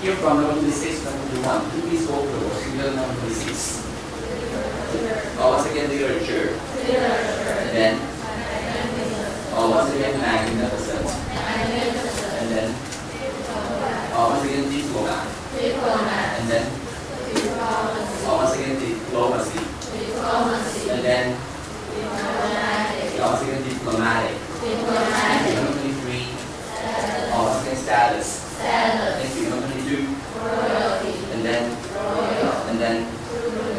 here from number 26 to number 21. Please go for number 26. Once again, literature. And then, once again, magnificent. And then, once again, diplomat. And then, once again, diplomacy. And then, once again, diplomatic. Number 23. Once again, status. Thank you. Number 22. And then,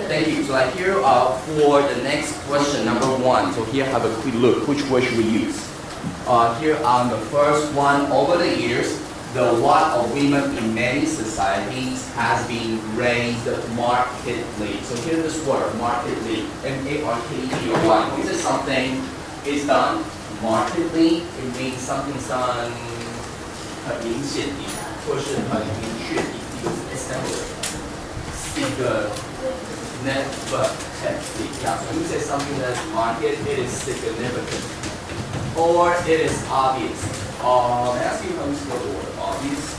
thank you. So like here for the next question, number 1. So here have a quick look. Which word should we use? Here on the first one, over the years, the lot of women in many societies has been raised markedly. So here's this word, markedly. M-A-R-K-E-D-O-Y. When you say something is done markedly, it means something's done 很明显地，或是很明确地，一个 established， 是一个 significantly. Yeah, so when you say something that's marked, it is significant, or it is obvious. Ask you how to spell the word obvious.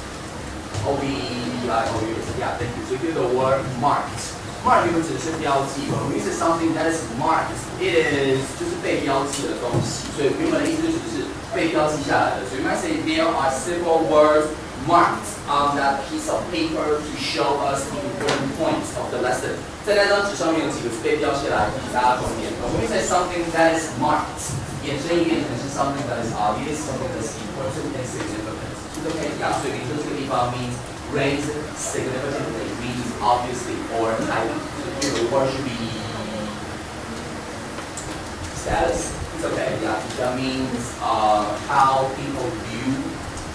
O-B-I-O-U-S. Yeah, thank you. So here the word marked. Mark 原本指的是标记嘛。When you say something that is marked, it is 就是被标记的东西。所以原本的意思就只是被标记下来的。So you might say there are several words marked on that piece of paper to show us the important points of the lesson. 在那张纸上面有几个是被标下来，提大家重点。When you say something that is marked, 衍生一变成是 something that is obvious, something that is important and significant. 这个可以讲，所以你说这个地方 means raise significantly, means obviously or highly. So here the word should be status. It's okay, yeah. That means how people view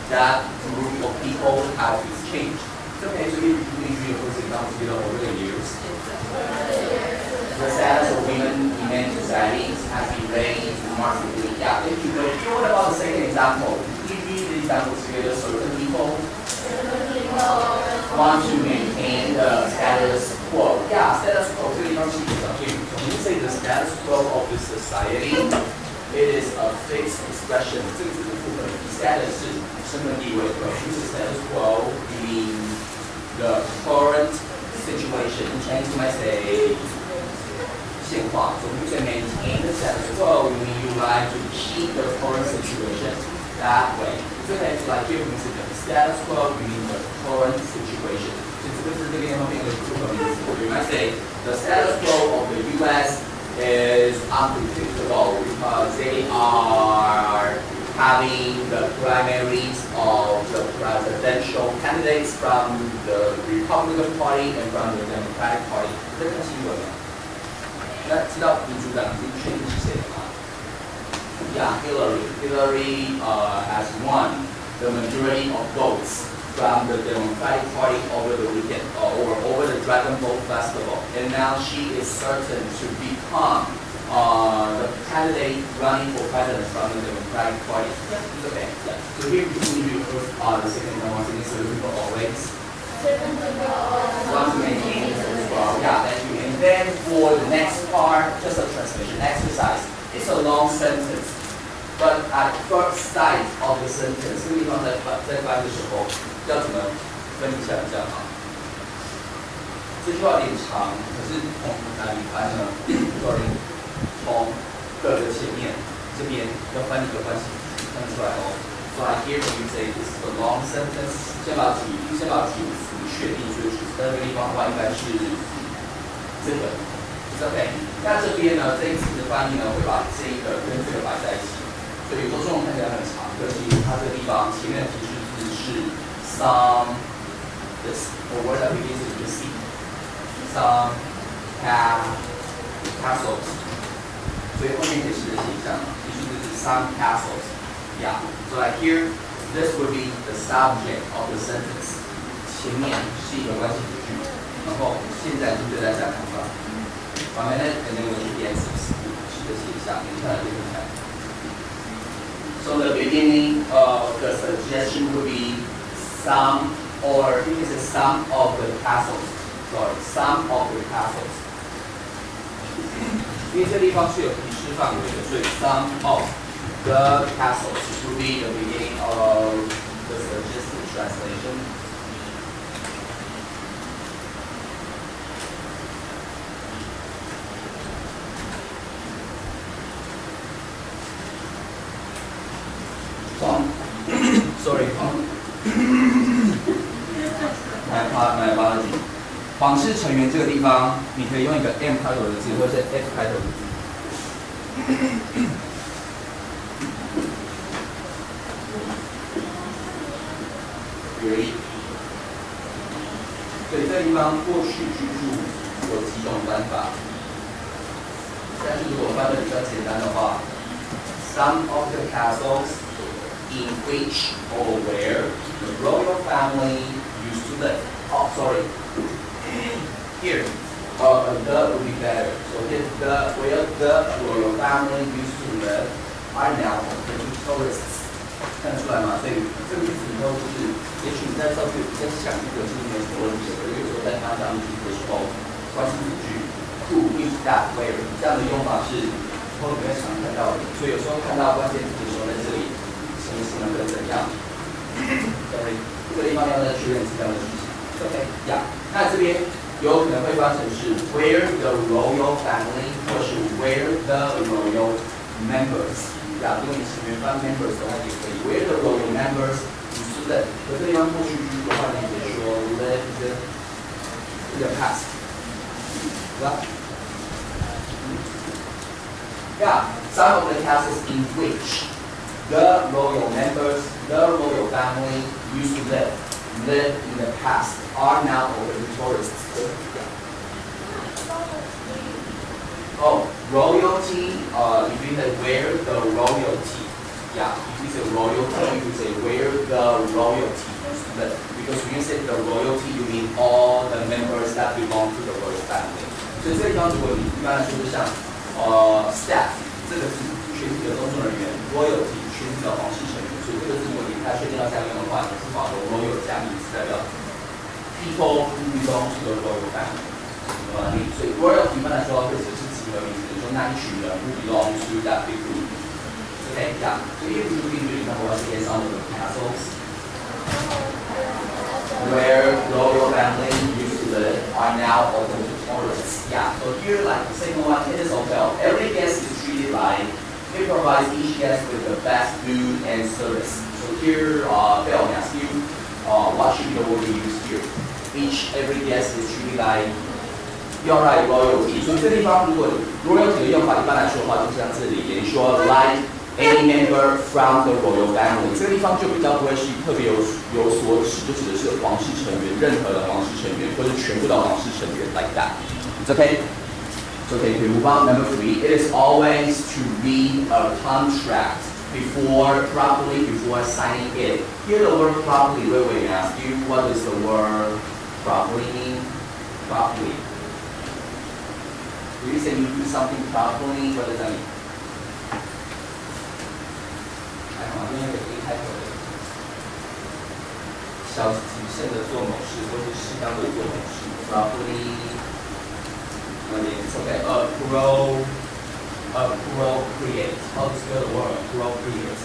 that group of people, how it's changed. It's okay, so here you can read for example over the years. The status of women in many societies has been raised remarkably. Yeah, thank you. But what about the second example? Can you read the example together? Certain people want to maintain the status quo. Yeah, status quo. 这个地方是一个小片语。When you say the status quo of the society, it is a fixed expression. 这个部分 status 是身份地位的。When you say status quo, you mean the current situation. In Chinese, you might say 现况. So when you say maintain the status quo, you mean you like to keep the current situation that way. So like here, when you say the status quo, you mean the current situation. So this is the game of English. You might say the status quo of the U.S. is unpredictable because they are having the primaries of the presidential candidates from the Republican Party and from the Democratic Party. 这个新闻吗？那知道民主党是确定是谁的吗？ Yeah, Hillary has won the majority of votes from the Democratic Party over the weekend or over the Dragon Boat Festival, and now she is certain to become the candidate running for president from the Democratic Party. Yeah, it's okay. Yeah. So here we do the second one. So people always want to maintain the status quo. Yeah, thank you. And then for the next part, just a translation exercise. It's a long sentence, but at first sight of the sentence, 这个地方在翻的时候，要怎么分一下比较好？这句话有点长，可是从哪里翻呢？从各个前面这边要翻一个关系翻出来哦。So I hear you say this is a long sentence. 先把主词确定就是在这个地方的话，应该是这个。OK， 那这边呢，这一次的翻译呢，会把这一个跟这个摆在一起，所以有时候中文看起来很长，可是它这个地方前面的提示字是 some this or word that begins with C, some castles， 所以后面可以试着写一下嘛，提示字是 some castles， yeah， so like here this would be the subject of the sentence， 前面是一个关系子句，然后现在就对大家看出来。One minute, and then we'll do the answers. So the beginning of the suggestion would be some, or you can say some of the castles. Sorry, some of the castles. 因为这地方是有提示范围的，所以 some of the castles would be the beginning of the suggested translation. biology。访视成员这个地方，你可以用一个 M 开头的字，或者是 F 开头的字。Ready？ 所以这个地方过去句数有几种翻法，但是如果翻的比较简单的话 ，Some of the castles in which or where the royal family used to live. Oh, sorry. Here, the would be better. So here, where the royal family used to live are now open to tourists. 看得出来吗？所以这个意思以后就是，也许你在稍微在想一个是没什么问题的，比如说在看这样题的时候，关系子句 who, which, that, where 这样的用法是以后你会常看到的。所以有时候看到关键词的时候，在这里什么什么跟怎样，sorry， 这个地方要再确认是这样的事情。OK， 呀，那这边有可能会翻成是 where the royal family， 或是 where the royal members。呀，如果你前面翻 members 的话也可以 ，where the royal members used to live。可这地方过去句的话，你可以说 live in the past， 对吧？Yeah, some of the castles in which the royal members, the royal family used to live in the past are now open to tourists. Oh, royalty, if you say where the royalty, yeah, if you say royalty, you say where the royalty used to live. Because when you say the royalty, you mean all the members that belong to the royal family. 所以这地方如果你一般来说就像staff 这个是全体的工作人员 ，royalty 全体的皇室成员，所以这个字如果你太确定要这样用的话，你是保留 royal 加名词代表 people who belong to the royal family。所以 royalty 一般来说会只是集合名词，你说那一群人 who belong to that big group。OK， 这样，所以 if you look into it, number one is some of the castles where royal family used to live are now open to tourists. Yeah, so here, like the second one, in this hotel, every guest is treated like it provides each guest with the best food and service. So here, Bill, ask you, what should be the word we use here? Every guest is treated like, you're right, royalty. 所以这地方如果 royalty 的用法一般来说的话，就像这里，也说 like any member from the royal family， 这个地方就比较不会是特别有所指，就指的是皇室成员，任何的皇室成员，或者全部的皇室成员 like that. It's okay. It's okay. We move on. Number 3, it is always to read a contract before signing it. Here the word properly, wait, ask you, what does the word properly mean? Properly. When you say you do something properly, what does that mean? 因为A 开头的小谨慎的做某事，或是适当的做某事 ，properly， it's okay. Appropriate. How to spell the word appropriate?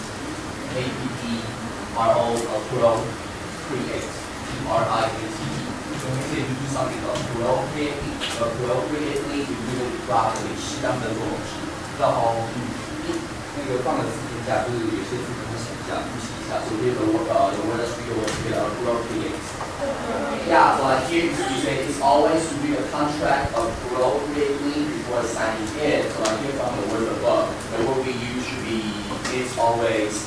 Appropriate. P-R-I-A-T-E. So when you say you do something appropriately, you do it properly. 适当的做某事，然后那个放的字典下，就是有些字可能想一下，复习一下。So here the word that's appropriate. Yeah, so like here you say it's always to read a contract appropriately before signing it. So like here from the word above, the word we use should be it's always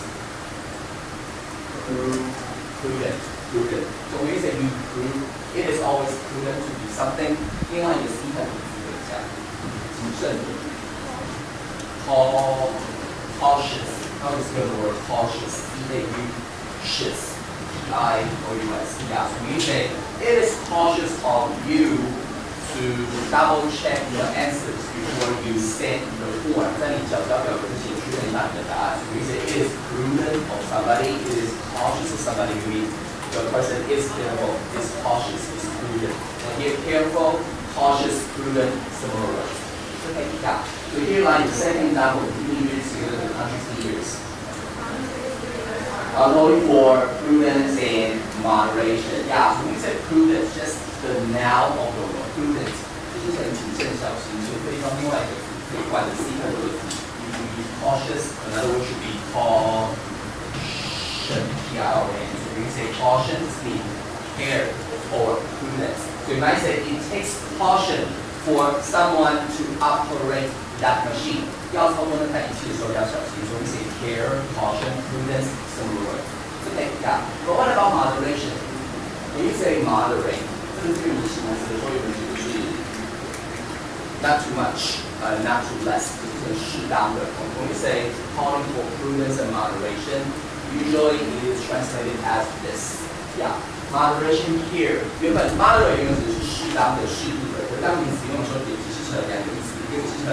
prudent. So when you say be prudent, it is always prudent to do something. 另外一个 C 看名字等一下，谨慎的。Cautious. How to spell the word cautious? C-A-U-cious. I-O-U-S. Yeah. So when you say it is cautious of you to double check your answers before you send the form. 在你缴交表格之前确认一下你的答案。So when you say it is prudent of somebody, it is cautious of somebody, you mean the person is careful, is cautious, is prudent. And here, careful, cautious, prudent, similar words. Okay, yeah. So here, like the second example, we use together the country's leaders. Looking for prudence and moderation. Yeah, so when we say prudence, just the noun of the word prudence. 就是很谨慎小心，所以可以用另外一个词，可以换成 C 开头的词。You use cautious, another word should be caution. P-I-O-N. So when you say caution, means care or prudence. So you might say it takes caution for someone to operate that machine. 要操作那台仪器的时候要小心。So we say care, caution, prudence, similar words. Okay, yeah. But what about moderation? When you say moderate, 这个语气呢，有时候有人觉得是 not too much, not too less， 就是适当的。When we say calling for prudence and moderation, usually it is translated as this. Yeah, moderation here. 原本 moderate 原本只是适当的、适度的，可当你使用的时候，也只是成两个意思，一个是成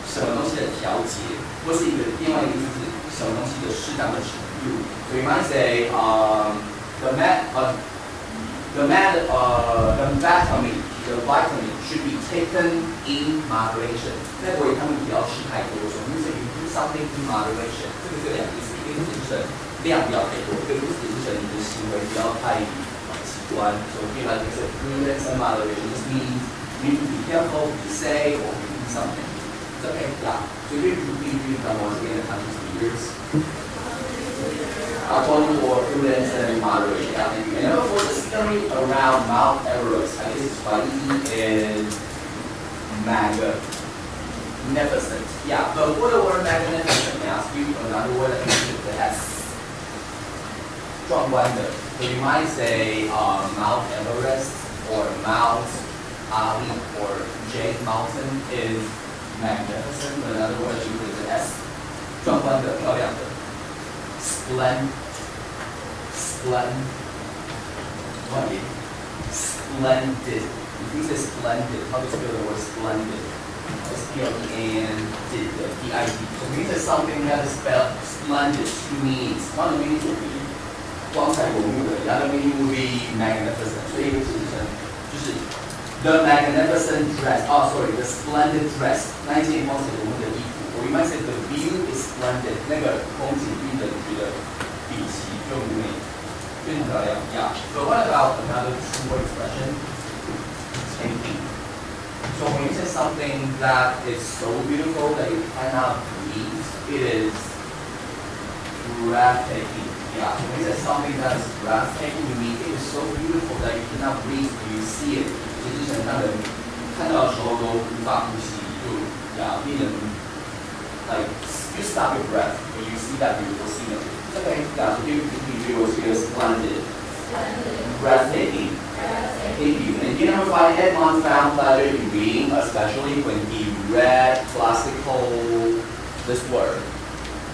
什么东西的调节，或是另外一个意思是什么东西的适当的程度。So you might say, the vitamin should be taken in moderation. 那个他们不要吃太多，所以you do something in moderation. 这个是两个意思，一个是指量不要太多，一个是指你的行为不要太极端。So here like I said, prudence and moderation. This means you need to be careful what you say or do something. Okay, yeah. So here you read them once again how many years. Calling for prudence and moderation. Yeah. And then for the story around Mount Everest, I guess Swahili is magnificent. Yeah, but what the word magnificent ask you another word that begins with the S. 壮观的. So you might say Mount Everest or Mount Ali or Jade Mountain is magnificent. Another word that begins with the S. 壮观的，漂亮的。Splendid. If you say splendid, how do you spell the word splendid? S-P-L-E-N-D-I-D. So when you say something that is spelled splendid, two meanings. One meaning would be 光彩夺目的 the other meaning would be magnificent. 所以一个就是 the magnificent dress. Oh, sorry, the splendid dress. 那一件光彩夺目的衣服。Or you might say the view is splendid. 那个风景令人觉得比其优美，非常漂亮。Yeah. But what about another true expression? Taking. So when you say something that is so beautiful that you cannot believe, it is breathtaking. Yeah. So when you say something that is breathtaking, you mean it is so beautiful that you cannot breathe when you see it. 就是让人看到的时候都无法呼吸，就令人 like you stop your breath when you see that beautiful scenery. Okay, yeah. So you was here splendid, breathtaking. Thank you. And you know, by Edmond found pleasure in reading, especially when he read classical. This word.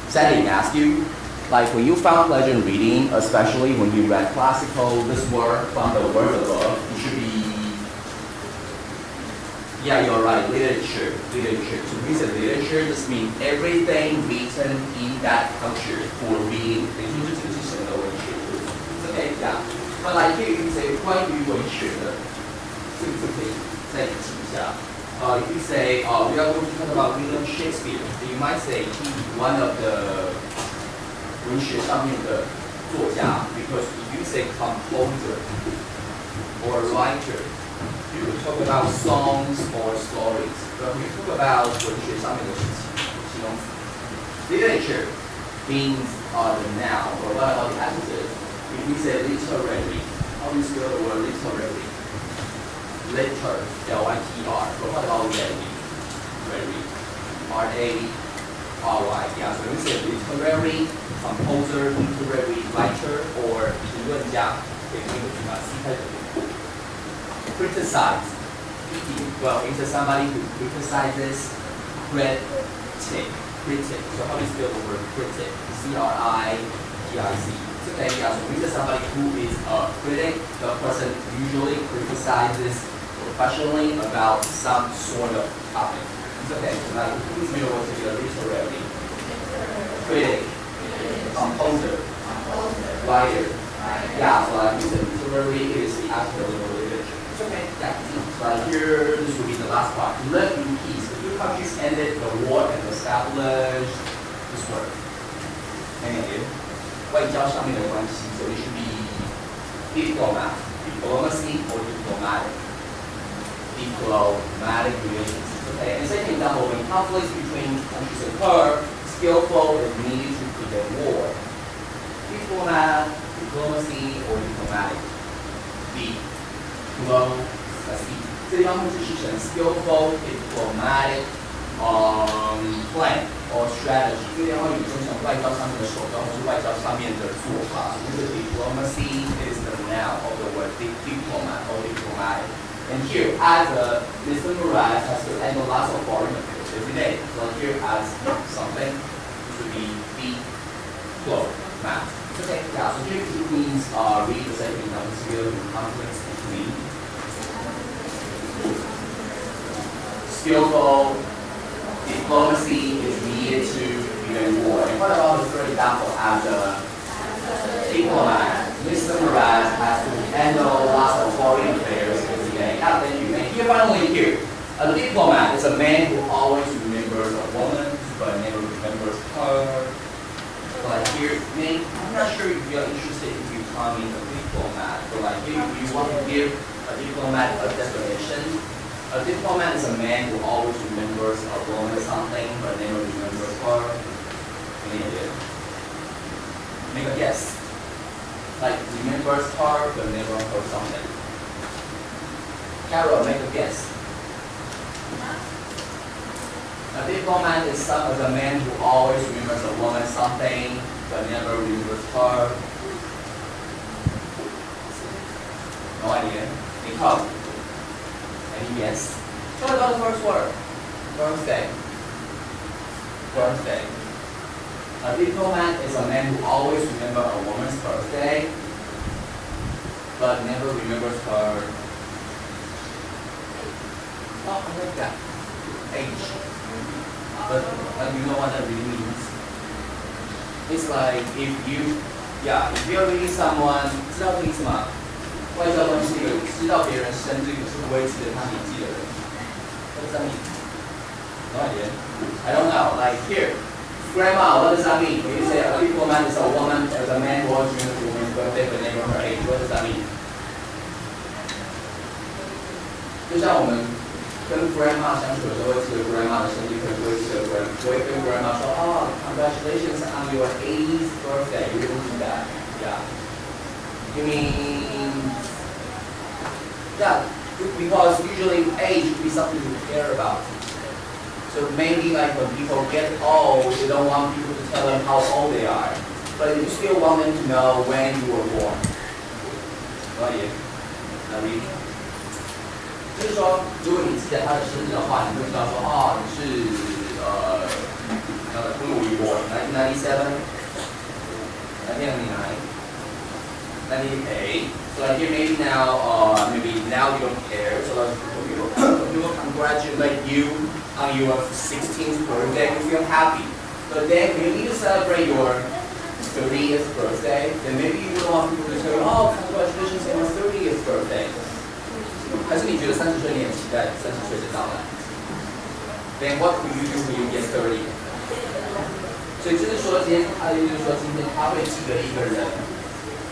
Sandy asked you, like when you found pleasure in reading, especially when you read classical. This word from the word above, it should be. Yeah, you're right. Literature. So when we say literature, this means everything written in that culture for reading. 等于说这个是什么的文学？ Okay, yeah. But like here you can say 关于文学的，这个就可以再记一下。If you say, we are going to talk about William Shakespeare, you might say he's one of the 文学上面的作家 because if you say composer or writer. You could talk about songs or stories, but when you talk about 文学上面的事情，形容词 literature means the noun, or what about the adjective? If we say literary, how do you spell the word literary? Liter, L-I-T-R. But what about ready? R-A-R-Y. Yeah, so when we say literary, composer, literary writer, or 评论家，可以用一个句法 C 开头。Criticize. Well, it's somebody who criticizes. Critic. So how do you spell the word critic? C-R-I-T-I-C. Okay, yeah, so it's somebody who is a critic. The person usually criticizes professionally about some sort of topic. It's okay, so now who's middle word together? Literary. Critic. Composer. Writer. Yeah, so like you said, literary is the actual literature. Okay, yeah. But here, this will be the last part. Live in peace. The two countries ended the war and established this word. Negative. 外交上面的关系 so it should be diplomacy or diplomatic. Diplomatic relations. Okay, and second example, when conflicts between countries occur, skillful is needed to prevent war. Diplomacy or diplomatic. Diplomacy. Let's see， 这地方会指示成 skillful diplomatic plan or strategy， 这地方会引申成外交上面的手段或是外交上面的做法。就是 diplomacy is the noun of the word diplomat or diplomatic. And here, as Mr. Murad has to handle lots of foreign affairs every day, so here as something to be diplomat. Okay, yeah, so here it means read the second noun skill and conflicts between skillful diplomacy is needed to prevent war. And what about the third example as a diplomat? Mr. Murad has to handle lots of foreign affairs every day. Now then you make here finally here. A diplomat is a man who always remembers a woman but never remembers her. Like here, I'm not sure if you're interested in becoming a diplomat, but like if you want to give a diplomat a definition, a diplomat is a man who always remembers a woman something but never remembers her. Any idea? Make a guess. Like remembers her but never heard something. Carol, make a guess. A diplomat is a man who always remembers a woman something but never remembers her. No idea. Nicole. Any guess? What about the first word? Birthday. Birthday. A diplomat is a man who always remembers a woman's birthday but never remembers her. Oh, I like that. Age. But you know what that really means? It's like if you're reading someone, 知道这个意思吗？外交官是一个知道别人生日可是不会记得他年纪的人。What does that mean? No idea. I don't know. Like here. Grandma, what does that mean? When you say a diplomat is a woman, as a man who always remembers a woman's birthday but never her age, what does that mean? 就像我们跟 grandma 相处的时候，会记得 grandma 的生日，可是不会记得 不会跟 grandma 说congratulations on your 80th birthday. You don't do that. Yeah. You mean, yeah, because usually age would be something you care about. So maybe like when people get old, they don't want people to tell them how old they are. But you still want them to know when you were born. Right? Really? 就是说，如果你记得他的生日的话，你就知道说，你是when were you born? 1997, 1999, 1998. So like here maybe now you don't care. So like people congratulate you on your 16th birthday, you feel happy. But then when you need to celebrate your 30th birthday, then maybe you don't want people to tell you, congratulations on your 30th birthday. 还是你觉得30岁你很期待30岁的到来 ？Then what will you do when you get 30? 所以就是说，今天他的意思就是说，今天他会记得一个人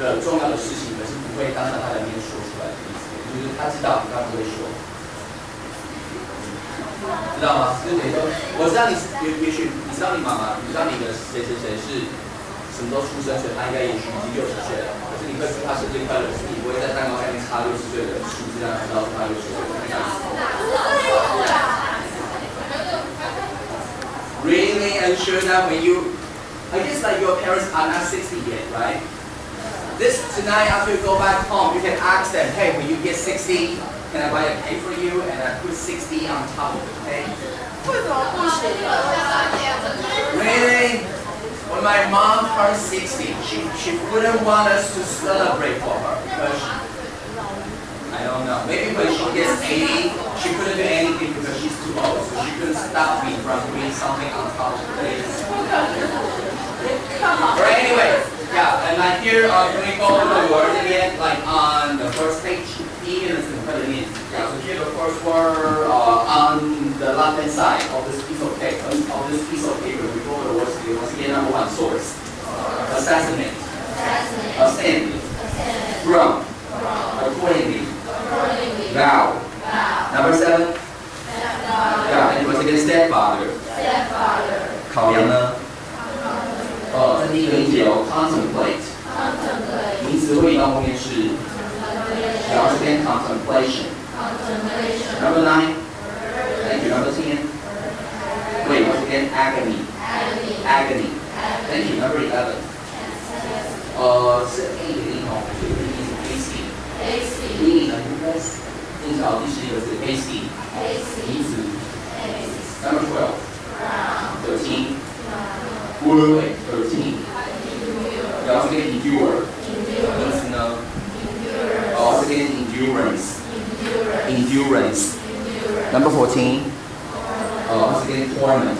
的重要的事情，可是不会当着他的面说出来的意思，就是他知道，他不会说。知道吗？就是等于说，我知道你也许你知道你妈妈，你知道你的谁谁谁是什么时候出生，所以他应该也许已经60岁了。可是你会祝他生日快乐，可是你不会在蛋糕上面插60岁的数字，让他知道他60岁了。Really ensure that when you, I guess like your parents are not 60 yet, right? Tonight after you go back home, you can ask them, hey, when you get 60, can I buy a cake for you? And I put 60 on top of the cake. Really? When my mom turned 60, she wouldn't want us to celebrate for her because I don't know. Maybe when she gets 80, she couldn't do anything because she's too old, so she couldn't stop me from doing something on top of the cake. Alright, anyway, yeah, and like here, can we go over the words again? Like on the first page, yeah, so here the first word on the left hand side of this piece of paper, we go over the words again. Once again, number one, source, assassinate, ascend, from, accordingly, vow. Number 7, yeah, and once again, stepfather. 考量呢？这第一个音节有 contemplate， 名词会移到后面是，然后这边 contemplation， Number 9. Thank you. Number 10. Wait, once again, agony. Agony. Thank you. Number 11. 是 A 的音哦，所以这个音是 AC。音呢应该是印象第11个是 AC。名词。Number 12. 13. Wait, 13. Once again, endure. 名词呢？Once again, endurance. Endurance. Number 14. Once again, torment.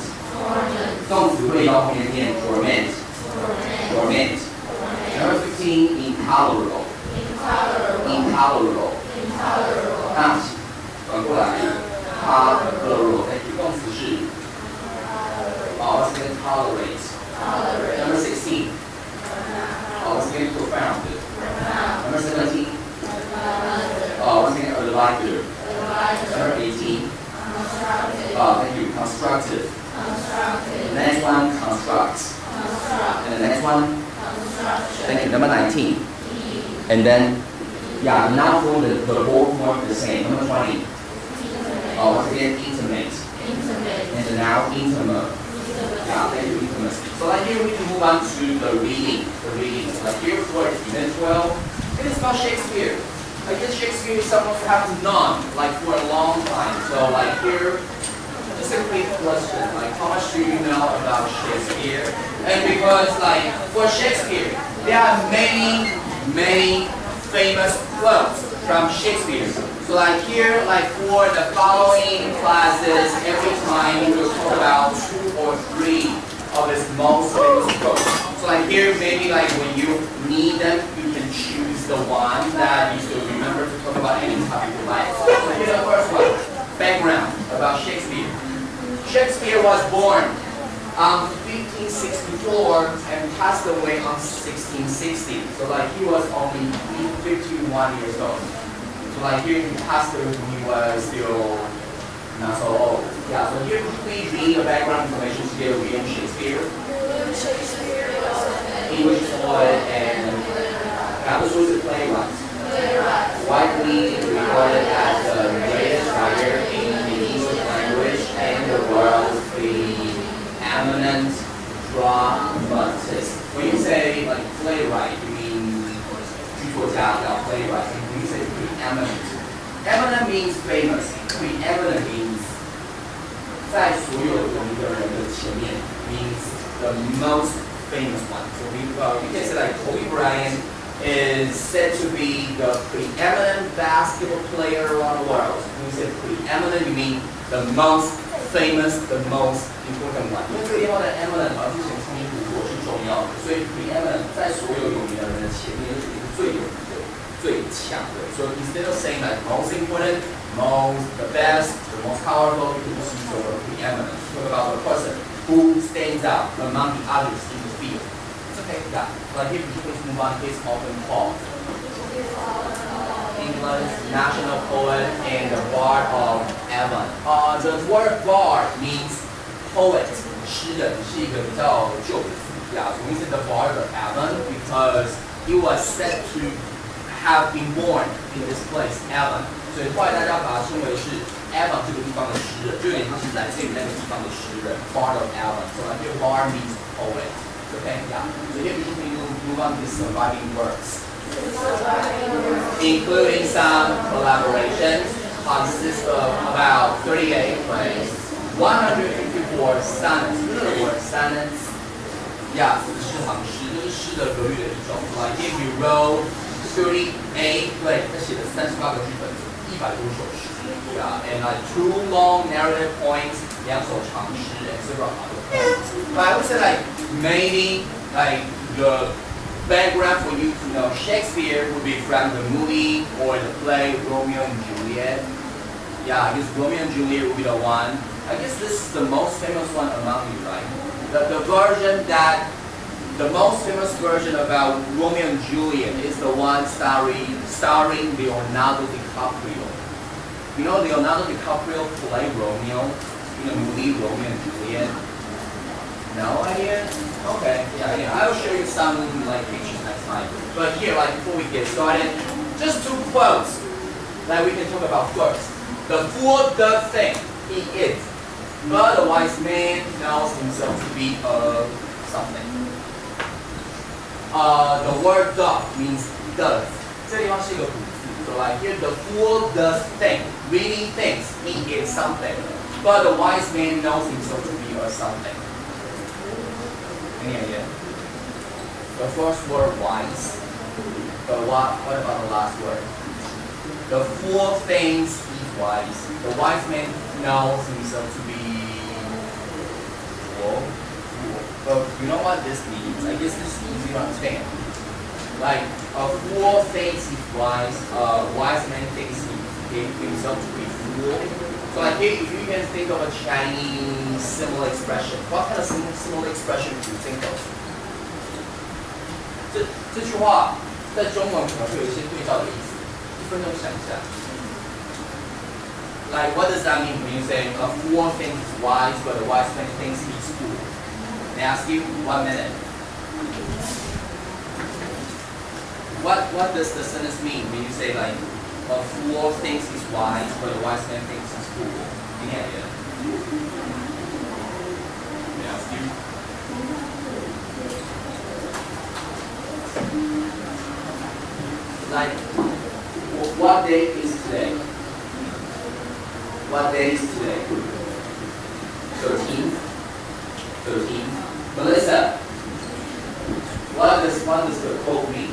动词会到后面念 torment. Torment. Number 15, intolerable. Intolerable. 那转过来 tolerable. 动词是once again, tolerate. Number 16. Once again, profound. Number 17. Once again, advisor. Number 18. Thank you, constructive. The next one, constructs. And the next one, thank you, number 19. And then, yeah, now for the both form the same. Number 20. Once again, intimate. And then now, intimate. Yeah, thank you, intimacy. So like here we can move on to the reading. So like here for Unit 12, it is about Shakespeare. I guess Shakespeare is someone who have known like for a long time. So like here, just a quick question, like how much do you know about Shakespeare? And because like for Shakespeare, there are many famous quotes from Shakespeare. So like here, like for the following classes, every time we will talk about 2 or 3 of his most famous quotes. So like here, maybe like when you need them, you can choose the one that you still remember to talk about any topic you like. So here's the first one, background about Shakespeare. Shakespeare was born 1564 and passed away on 1660. So like he was only 51 years old. So like here he passed away when he was still not so old. Yeah, so here please read the background information together with William Shakespeare. English poet and was a playwright. Widely regarded as the greatest writer in the English language and the world's preeminent dramatist. When you say like playwright, you mean 剧作家叫 playwright. When you say preeminent, eminent means famous. Preeminent means 在所有有名的人的前面 means the most famous one. So we can say like Kobe Bryant is said to be the preeminent basketball player around the world. When we say preeminent, you mean the most famous, the most important one. 因为这个地方的 eminent 之前称呼过是重要的，所以 preeminent 在所有有名的人的前面是最有名的、最强的。So instead of saying like most important, the best, the most powerful, you can just use the word preeminent. Talk about the person who stands out among the others in the field. It's okay, yeah. But here, please move on. It's often called England's national poet and the bard of Avon. The word bard means poet. 诗人是一个比较旧的词。Yeah, so we said the bard of Avon because he was said to have been born in this place, Avon. 所以后来大家把它称为是 Avon 这个地方的诗人，就有点像是来自于那个地方的诗人 ，Bard of Avon。So like here, bard means poet. Okay, yeah. So here we can move on to the surviving works, including some collaborations. Consists of about 38 plays, 154 sonnets. 这个 word sonnets, yeah, 是行诗，这是诗的格律的一种。Like if you wrote 38 plays，他写了38个剧本，100多首诗。Yeah, and like 2 long narrative points, 2首长诗 and several other points. But I would say like maybe like the background for you to know Shakespeare would be from the movie or the play Romeo and Juliet. Yeah, I guess Romeo and Juliet would be the one. I guess this is the most famous one among you, right? The version that the most famous version about Romeo and Juliet is the one starring Leonardo DiCaprio. You know Leonardo DiCaprio played Romeo in the movie Romeo and Juliet? No idea? Okay, yeah, I will show you some like pictures next time. But here, like before we get started, just 2 quotes. Like we can talk about first. The fool does think he is, but the wise man knows himself to be something. The word does means does. 这地方是一个补字 So like here, the fool does think, really thinks he is something, but the wise man knows himself to be something. Any idea? The first word wise. But what about the last word? The fool thinks he's wise. The wise man knows himself to be fool. But you know what this means? I guess this is easy to understand. Like a fool thinks he's wise. A wise man thinks himself to be fool. So like if you can think of a Chinese similar expression, what kind of similar expression do you think of? 这句话在中文可能会有一些对照的意思。1分钟想一下。Like what does that mean when you say a fool thinks he's wise, but a wise man thinks he's fool? May I ask you 1 minute? What does the sentence mean when you say like a fool thinks he's wise, but a wise man thinks he's fool? Any idea? May I ask you? Like, what day is today? What day is today? 13th. Melissa, what does the quote mean?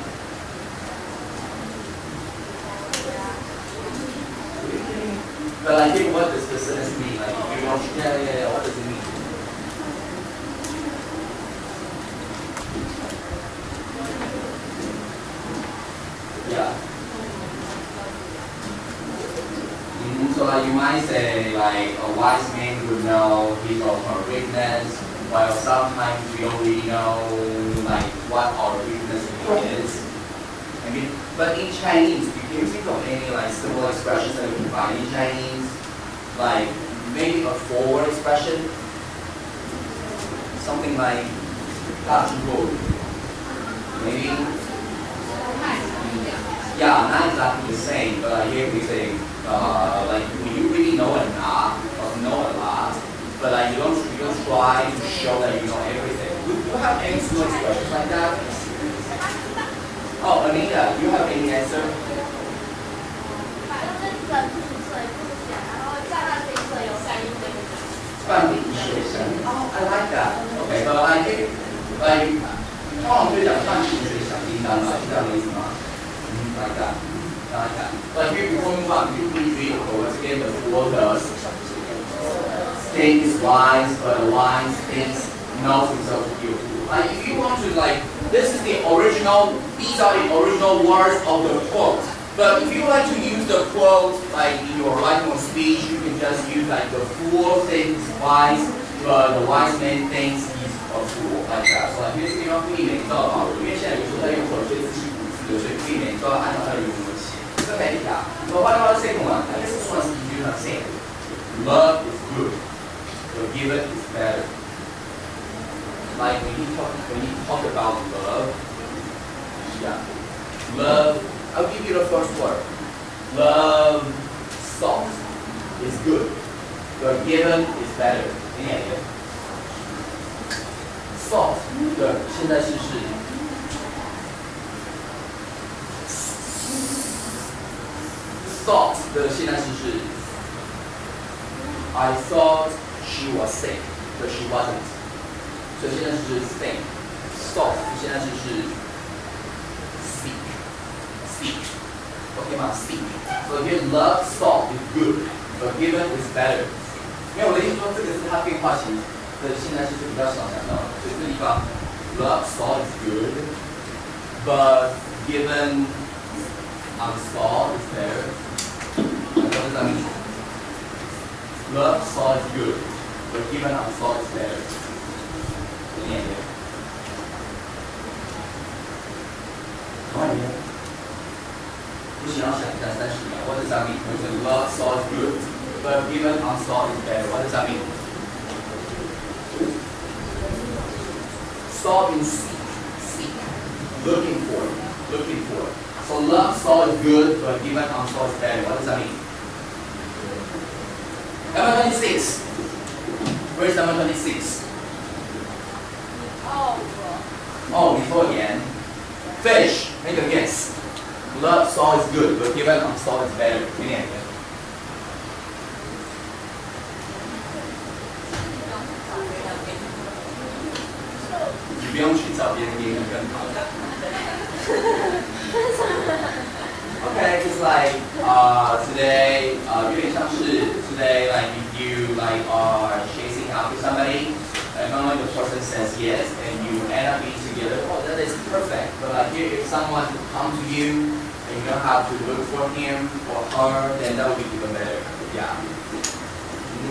But I think what does the sentence mean? Like, if you don't, yeah, what does it mean? Yeah. So like you might say like a wise man would know his or her weakness, while sometimes we don't really know like what our weakness is. I mean, but in Chinese, can you think of any like similar expressions that we can find in Chinese? Like maybe a forward expression, something like 大智若愚, maybe. Yeah, not exactly the same, but like here we say like when you really know a lot, but like you don't try to show that you know everything. Do you have any similar expressions like that? Oh, Anita, you have any answer? Oh, I like that. Okay, but I think like 通常就讲半瓶水响叮当嘛，是这样的意思吗？Like that. Like here before we move on, you please read once again the fool does think is wise, but a wise thinks knows himself to be a fool. Like if you want to like this is the original, these are the original words of the quote. But if you like to use the quote like in your writing or speech, you can just use like the fool thinks wise, but the wise man thinks he's a fool like that. So like 因为这个地方避免到啊，因为现在有时候在用口诀字是古字的，所以避免都要按照它的原文写。这可以讲。So what about the second one? I guess this one is easier to understand. Love is good. Forgive it is better. Like when you talk about love, yeah, love. I'll give you the first word. Love, soft, is good. Forgiven is better. Any idea? Soft 的现在式是 soft 的现在式是 I thought she was sick, but she wasn't. 所以现在是 sick. Soft 现在是 seek. Okay 吗 ？seek. So here love, soft is good. Forgiven is better. 因为我的意思说，这个是它变化型的现在式是比较少讲到的，所以这地方 love, soft is good, but given unsolved is better. What does that mean? Love, soft is good, but given unsolved is better. 你也对。快点。不行，要想一下30秒。What does that mean? We say love, soft is good, but given unsolved is better. What does that mean? Solve in seek, looking for. So love saw is good, but given on saw is better. What does that mean? Number 26. Where is number 26? Oh, before again. Fish. Make a guess. Love saw is good, but given on saw is better. 给你一个。你不用去找别人给你更好的。Okay, just like today, 有点像是 today, like if you like are chasing after somebody, and the person says yes, and you end up being together. Oh, that is perfect. But like if someone comes to you and you don't have to look for him or her, then that would be even better. Yeah.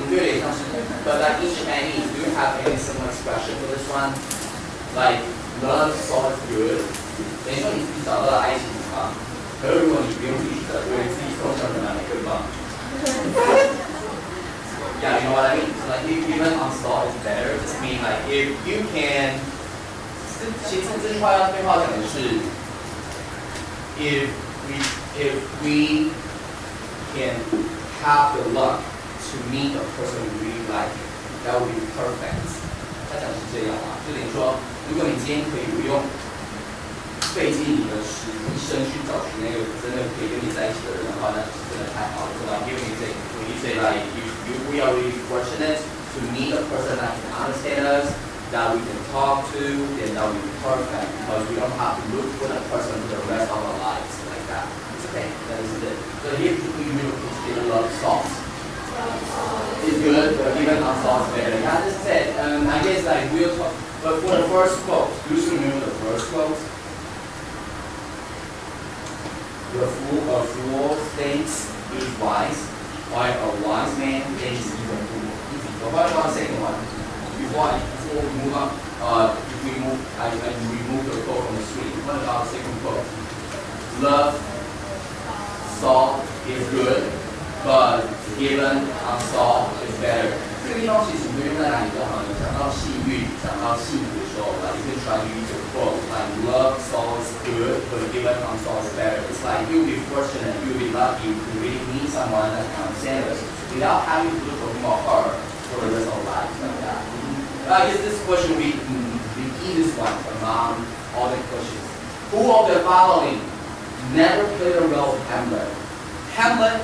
有点像是 But like in Chinese, do you have any similar expression for this one? Like love saw is good. 等于说你自己找到了爱情嘛。可是如果你不用自己的，因为自己从小就蛮更棒。Yeah, you know what I mean? So like if given on saw is better, just mean like if you can. 其实这句话要对话讲的是 if we can have the luck to meet a person we really like, that would be perfect. 他讲的是这样啊，就等于说，如果你今天可以不用费尽你的一生去找寻那个真的可以跟你在一起的人的话，那是真的太好了。So like when you say like we are really fortunate to meet a person that can understand us, that we can talk to, then that would be perfect because we don't have to look for that person for the rest of our lives like that. It's okay. That is it. So here we really appreciate a lot of sauce. It's good, but even on sauce better. Yeah, this is it. I guess like we'll talk. But for the first quote, you should remember the first quote. A fool thinks he's wise, while a wise man thinks he's a fool. Easy. But what about the second one? Before we move on, if we move, I remove the quote from the screen. What about the second quote? Love, salt is good, but given on salt is better. 这个地方其实不用在哪里都好，你讲到幸运、讲到幸福的时候，like you can try to use a quote like love salt is good, but given on salt is better. It's like you'll be fortunate, you'll be lucky to really meet someone that can understand us without having to look for him or her for the rest of our lives like that. I guess this question will be the easiest one among all the questions. Who of the following never played a role in Hamlet? Hamlet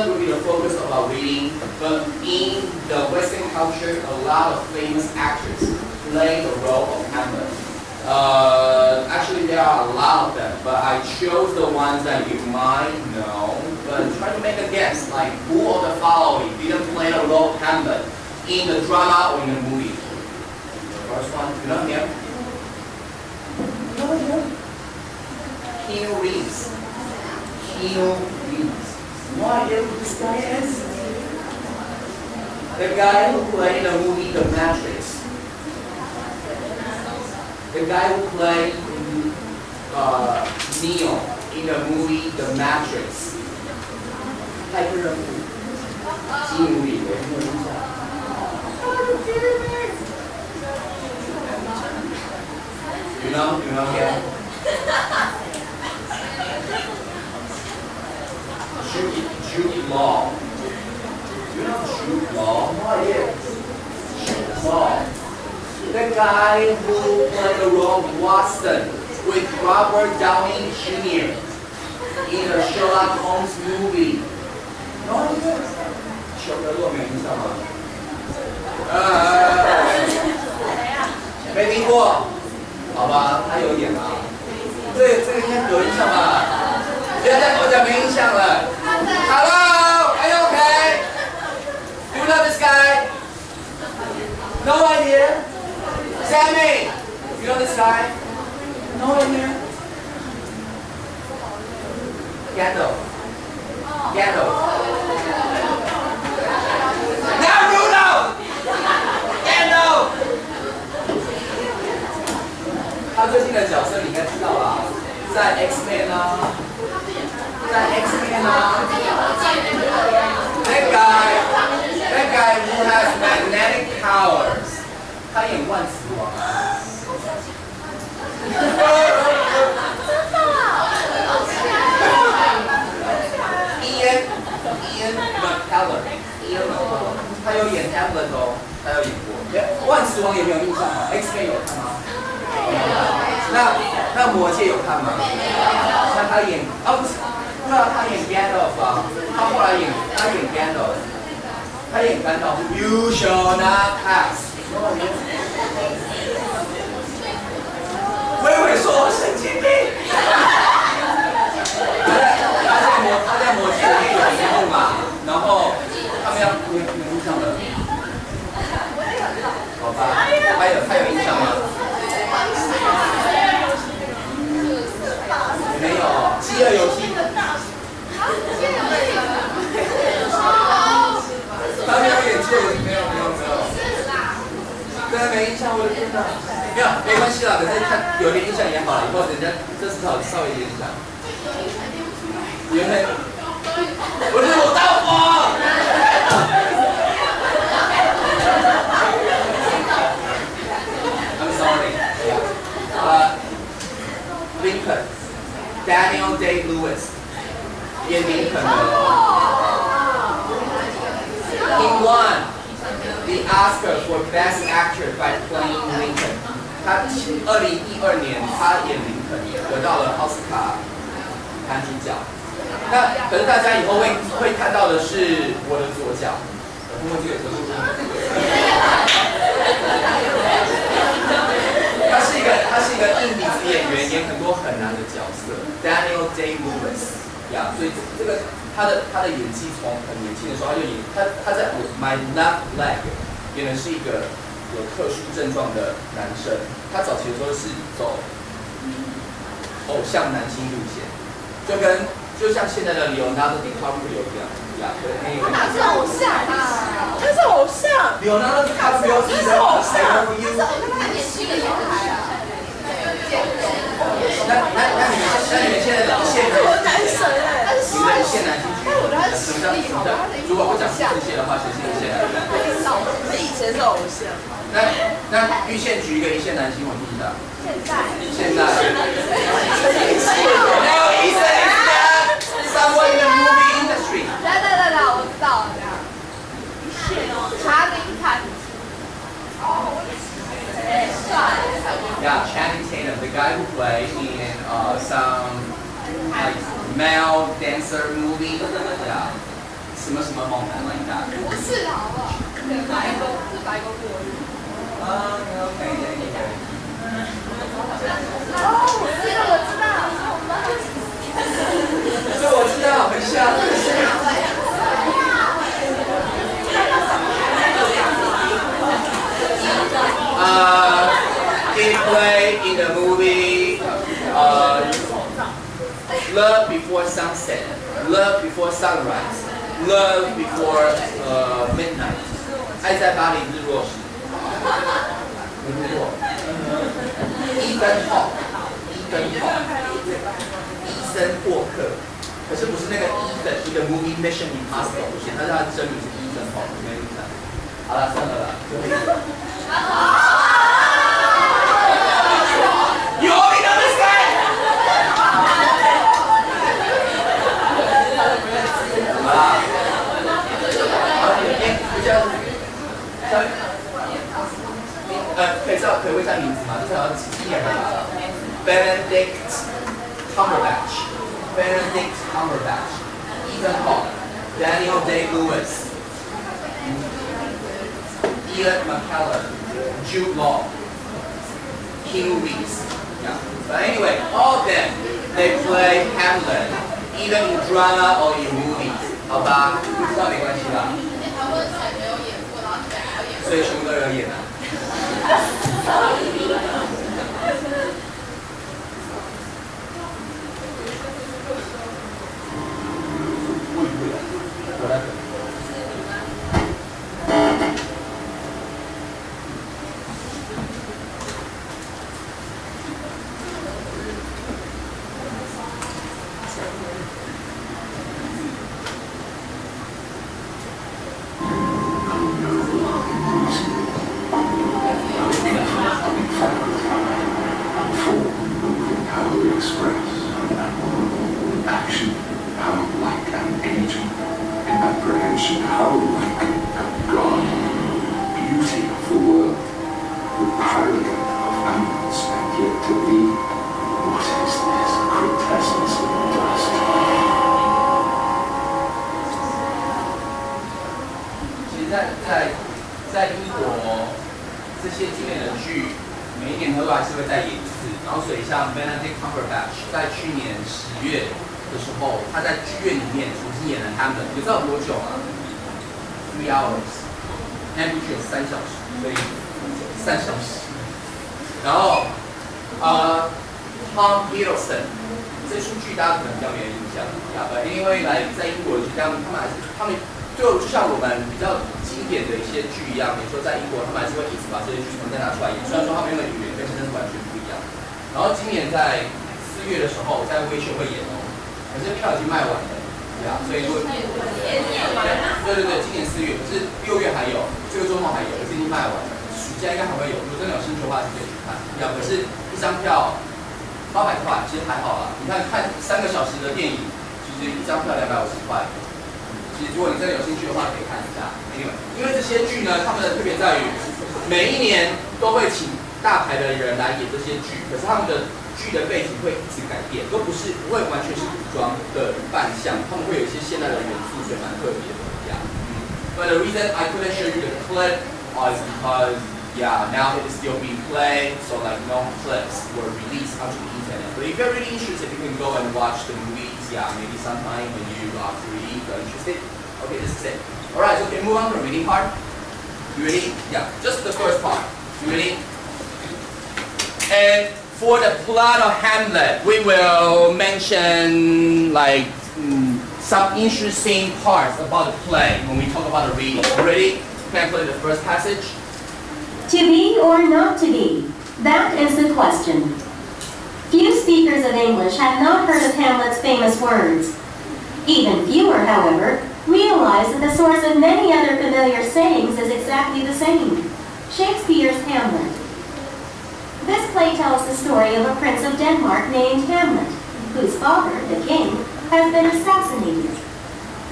will be the focus of our reading, but in the Western culture, a lot of famous actors play the role of Hamlet. Actually, there are a lot of them, but I chose the ones that you might know. But try to make a guess, like who of the following didn't play the role of Hamlet in the drama or in the movie? The first one, you know him? Keanu Reeves. No idea who this guy is? The guy who played the movie The Matrix. The guy who played Neo in the movie The Matrix. 太多人物，基努里维没有印象。You know him? Jude Law. You know Jude Law? No idea. Jude Law. The guy who played the role of Watson with Robert Downey Jr. in the Sherlock Holmes movie. No idea. 小的落没印象吗？没听过，好吧，他有演啊。对，这个应该有印象吧？不要再跟我讲没印象了。Hello, are you okay? Do you know this guy? No idea. Sammy, you know this guy? No idea. Gandalf. Naruto. Gandalf. 他最近的角色你应该知道吧？在 X-Men 啊，在 X-Men 啊。That guy who has magnetic powers. 他演万磁王。真的？那魔戒有看吗？那他演对啊，他演 Gandalf 啊，他后来演 Gandalf， 他演Gandalf 是 You shall not pass。微微说我神经病。他在魔戒里面有一幕嘛，然后他们要有印象的，好吧？他有印象吗？没有，饥饿游戏。他没有演饥饿游戏，没有。对啊，没印象，我的天哪！没关系啦，可是他有点印象也好了，以后人家这次稍微有点印象。原来不是我大火。I'm sorry. Lincoln, Daniel Day-Lewis 演林肯的。He won the Oscar for Best Actor by playing Lincoln. 他2012年他演林肯，得到了奥斯卡男主角。那可是大家以后会看到的是我的左脚，通过这个特殊。他是一个硬底子演员，演很多很难的角色 ，Daniel Day-Lewis， 呀，所以这个他的演技从很年轻的时候他就演，他在 My Left Leg 演的是一个有特殊症状的男生，他早期的时候是走偶像男星路线，就像现在的 Leonardo DiCaprio 一样，他哪是偶像啊？他是偶像。Leonardo DiCaprio 是偶像，他年轻的时候还啊。那你们现在的一线男神哎，你们的一线男星，但我觉得他什么叫？如果不讲这些的话，谁是一线男星？他以前是偶像。那玉县举一个一线男星，我记得。现在。Someone in the movie industry. 对，我知道了。查理·坦。Yeah, Channing Tatum, the guy who played in some like male dancer movie. Yeah, 什么猛男 like that. 不是的，好不好？白宫过日。Okay. 我知道。这我知道，很像。He played in the movie Love Before Sunset, Love Before Sunrise, Love Before Midnight. 爱在巴黎日落时。没听过。伊森霍克，可是不是那个一个 movie Mission Impossible 不是，他是他的真名是伊森霍克，没印象。好了，算了啦，最后一个。You only know this guy? 好啦，可以问一下名字吗？就是好像几年了吧 ？Benedict Cumberbatch, Ethan Hawke, Daniel Day-Lewis, Ian McKellen, Jude Law, Keanu Reeves. Yeah. But anyway, all of them, they play Hamlet, either in drama or in movies. 好吧，不知道没关系啦。所以全部都有演啊。How like God, beauty of the world, the paragon of animals and yet to be 在英国这些经典的剧，每一年都还是会再演一次。然后所以像 Benedict Cumberbatch 在去年10月的时候，他在剧院里面重新演了 Hamlet， 你知道有多久吗？3 hours， 那部剧有3小时，所以3小时。然后Tom Hiddleston 这出剧大家可能比较没有印象，因为在英国这样，他们就像我们比较经典的一些剧一样，比如说在英国他们还是会一直把这些剧重再拿出来演，虽然说他们用的语言跟现在是完全不一样。然后今年在4月的时候在威秀会演哦，可是票已经卖完了，所以如果对，今年4月，可是6月还有，这个周末还有，可是已经卖完了。暑假应该还会有，如果真的有兴趣的话，是可以去看。可是一张票800块，其实还好啦。你看3个小时的电影，其实一张票250块。其实如果你真的有兴趣的话，可以看一下。因为这些剧呢，他们的特别在于每一年都会请大牌的人来演这些剧，可是他们的剧的背景会一直改变，不会完全是古装的扮相，他们会有一些现代的元素，所以蛮特别的。But the reason I couldn't show you the clip is because now it is still being played, so like no clips were released onto the internet. But if you're really interested, you can go and watch the movies. Maybe sometime when you are free, you're interested. Okay, this is it. Alright, so can we move on to the reading part? You ready? Yeah, just the first part. You ready? And for the plot of Hamlet, we will mention like some interesting parts about the play when we talk about the reading. You ready? Can I play the first passage? To be or not to be? That is the question. Few speakers of English have not heard of Hamlet's famous words. Even fewer, however, realize that the source of many other familiar sayings is exactly the same: Shakespeare's Hamlet. This play tells the story of a prince of Denmark named Hamlet, whose father, the king, has been assassinated.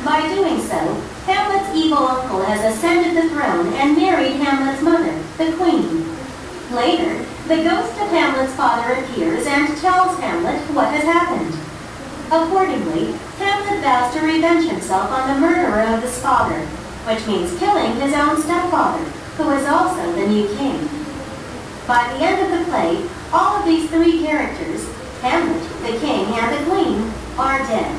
By doing so, Hamlet's evil uncle has ascended the throne and married Hamlet's mother, the queen. Later, the ghost of Hamlet's father appears and tells Hamlet what has happened. Accordingly, Hamlet vows to revenge himself on the murderer of his father, which means killing his own stepfather, who is also the new king. By the end of the play, all of these three characters, Hamlet, the king, and the queen, are dead.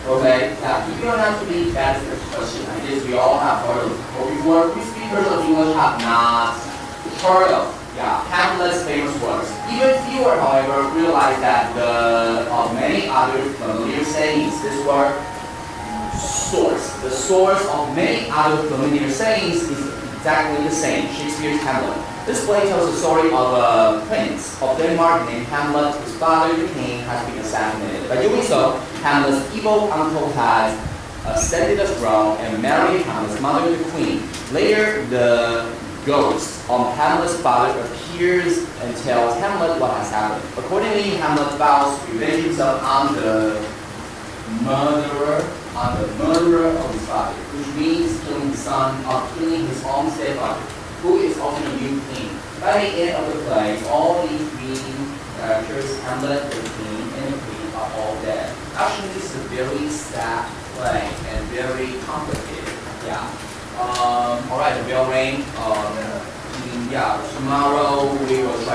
Okay, now if you don't have to be that's the question. I guess we all have heard of it before. We speakers of English have not heard of Hamlet's famous works. Even fewer, however, realize that of many other familiar sayings, this word the source of many other familiar sayings is exactly the same, Shakespeare's Hamlet. This play tells the story of a prince of Denmark named Hamlet, whose father, the king, has been assassinated. By doing so, Hamlet's evil uncle has ascended the throne and married Hamlet's mother, the queen. Later, the ghost of Hamlet's father appears and tells Hamlet what has happened. Accordingly, Hamlet vows to revenge himself on the murderer of his father, which means killing his own stepfather, who is also the new king. By the end of the play, all these three characters, Hamlet, the king, and the queen, are all dead. Actually, this is a very sad play and very complicated. Alright, the bell rang. Tomorrow we will try